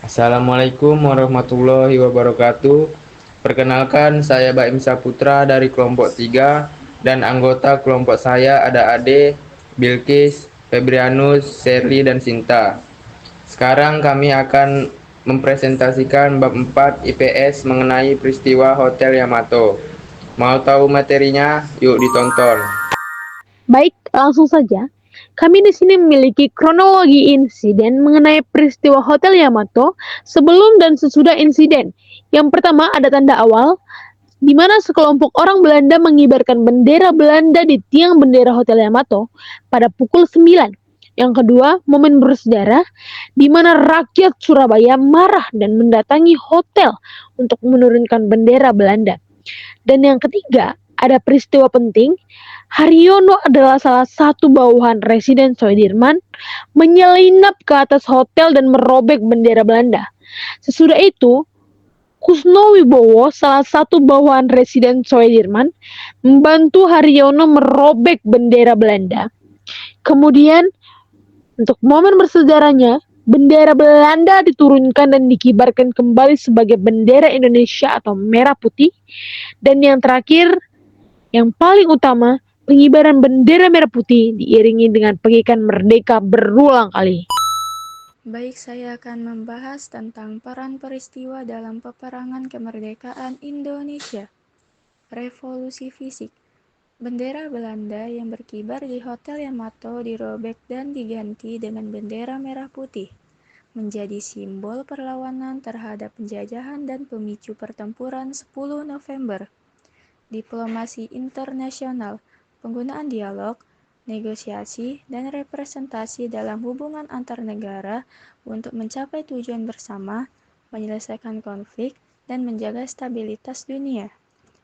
Assalamualaikum warahmatullahi wabarakatuh. Perkenalkan, saya Baim Saputra dari kelompok 3 dan anggota kelompok saya ada Ade, Bilkis, Febrianus, Serli, dan Sinta. Sekarang kami akan mempresentasikan bab 4 IPS mengenai peristiwa Hotel Yamato. Mau tahu materinya? Yuk ditonton. Baik, langsung saja. Kami di sini memiliki kronologi insiden mengenai peristiwa Hotel Yamato sebelum dan sesudah insiden. Yang pertama ada tanda awal, di mana sekelompok orang Belanda mengibarkan bendera Belanda di tiang bendera Hotel Yamato pada pukul 9. Yang kedua, momen bersejarah, di mana rakyat Surabaya marah dan mendatangi hotel untuk menurunkan bendera Belanda. Dan yang ketiga, ada peristiwa penting. Haryono adalah salah satu bawahan residen Soedirman menyelinap ke atas hotel dan merobek bendera Belanda. Sesudah itu, Kusnowibowo, salah satu bawahan residen Soedirman, membantu Haryono merobek bendera Belanda. Kemudian, untuk momen bersejarahnya, bendera Belanda diturunkan dan dikibarkan kembali sebagai bendera Indonesia atau merah putih. Dan yang terakhir, yang paling utama, pengibaran bendera merah putih diiringi dengan pengikan merdeka berulang kali. Baik, saya akan membahas tentang peran peristiwa dalam peperangan kemerdekaan Indonesia. Revolusi fisik. Bendera Belanda yang berkibar di Hotel Yamato dirobek dan diganti dengan bendera merah putih, menjadi simbol perlawanan terhadap penjajahan dan pemicu pertempuran 10 November. Diplomasi internasional, penggunaan dialog, negosiasi, dan representasi dalam hubungan antar negara untuk mencapai tujuan bersama, menyelesaikan konflik, dan menjaga stabilitas dunia.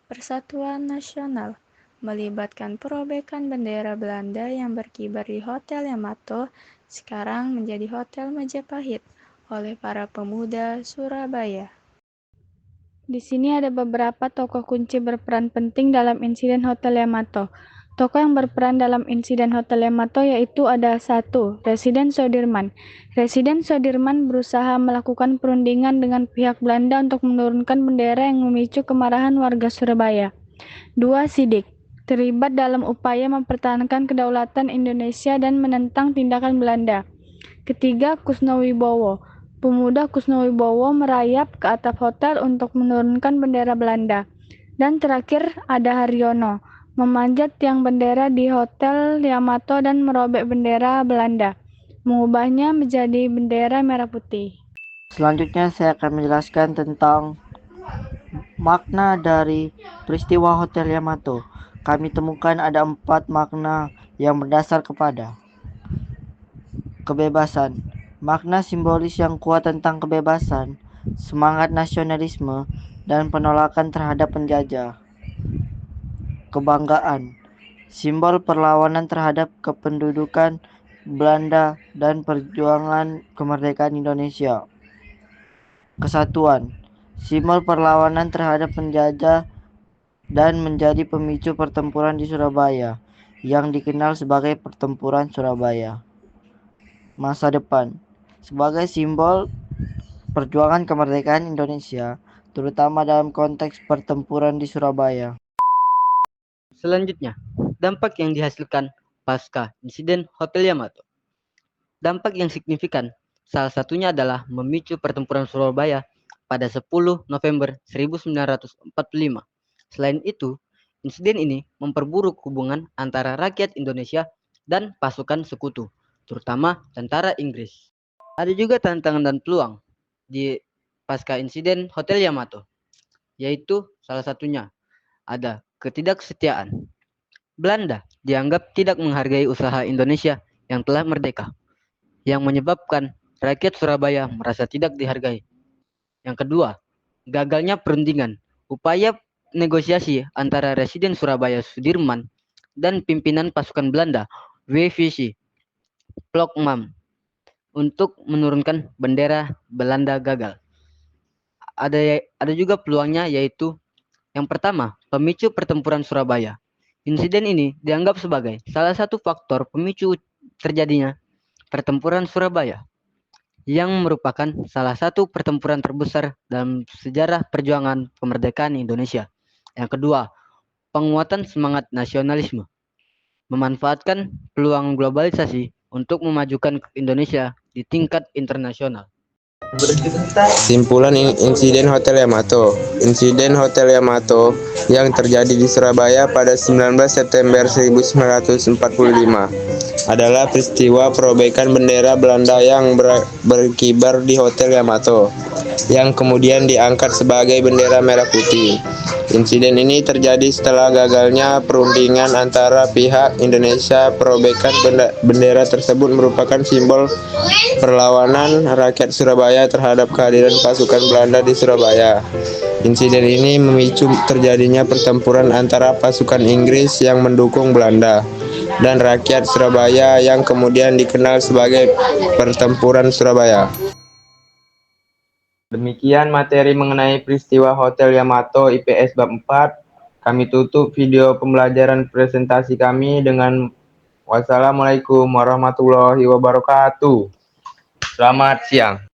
Persatuan nasional melibatkan perobekan bendera Belanda yang berkibar di Hotel Yamato, sekarang menjadi Hotel Majapahit, oleh para pemuda Surabaya. Di sini ada beberapa tokoh kunci berperan penting dalam insiden Hotel Yamato. Tokoh yang berperan dalam insiden Hotel Yamato yaitu ada 1. Residen Soedirman. Residen Soedirman berusaha melakukan perundingan dengan pihak Belanda untuk menurunkan bendera yang memicu kemarahan warga Surabaya. 2. Sidik. Terlibat dalam upaya mempertahankan kedaulatan Indonesia dan menentang tindakan Belanda. Ketiga, Kusnowibowo. Pemuda Kusnowibowo merayap ke atap hotel untuk menurunkan bendera Belanda. Dan terakhir ada Haryono, memanjat tiang bendera di Hotel Yamato dan merobek bendera Belanda, mengubahnya menjadi bendera merah putih. Selanjutnya saya akan menjelaskan tentang makna dari peristiwa Hotel Yamato. Kami temukan ada 4 makna yang berdasar kepada kebebasan. Makna simbolis yang kuat tentang kebebasan, semangat nasionalisme, dan penolakan terhadap penjajah. Kebanggaan, simbol perlawanan terhadap kependudukan Belanda dan perjuangan kemerdekaan Indonesia. Kesatuan, simbol perlawanan terhadap penjajah dan menjadi pemicu pertempuran di Surabaya yang dikenal sebagai Pertempuran Surabaya. Masa depan, sebagai simbol perjuangan kemerdekaan Indonesia, terutama dalam konteks pertempuran di Surabaya. Selanjutnya, dampak yang dihasilkan pasca insiden Hotel Yamato. Dampak yang signifikan, salah satunya adalah memicu pertempuran Surabaya pada 10 November 1945. Selain itu, insiden ini memperburuk hubungan antara rakyat Indonesia dan pasukan sekutu, terutama tentara Inggris. Ada juga tantangan dan peluang di pasca insiden Hotel Yamato, yaitu salah satunya ada ketidaksetiaan. Belanda dianggap tidak menghargai usaha Indonesia yang telah merdeka, yang menyebabkan rakyat Surabaya merasa tidak dihargai. Yang kedua, gagalnya perundingan. Upaya negosiasi antara residen Surabaya Sudirman dan pimpinan pasukan Belanda WVC Plokmam untuk menurunkan bendera Belanda gagal. Ada juga peluangnya, yaitu yang pertama, pemicu pertempuran Surabaya. Insiden ini dianggap sebagai salah satu faktor pemicu terjadinya pertempuran Surabaya. yang merupakan salah satu pertempuran terbesar dalam sejarah perjuangan kemerdekaan Indonesia. Yang kedua, penguatan semangat nasionalisme, memanfaatkan peluang globalisasi untuk memajukan Indonesia di tingkat internasional. Simpulan insiden Hotel Yamato. Insiden Hotel Yamato yang terjadi di Surabaya pada 19 September 1945 adalah peristiwa perobekan bendera Belanda yang berkibar di Hotel Yamato, yang kemudian diangkat sebagai bendera merah putih. Insiden ini terjadi setelah gagalnya perundingan antara pihak Indonesia. Perobekan bendera tersebut merupakan simbol perlawanan rakyat Surabaya terhadap kehadiran pasukan Belanda di Surabaya. Insiden ini memicu terjadinya pertempuran antara pasukan Inggris yang mendukung Belanda dan rakyat Surabaya yang kemudian dikenal sebagai Pertempuran Surabaya. Demikian materi mengenai peristiwa Hotel Yamato IPS bab 4. Kami tutup video pembelajaran presentasi kami dengan wassalamualaikum warahmatullahi wabarakatuh. Selamat siang.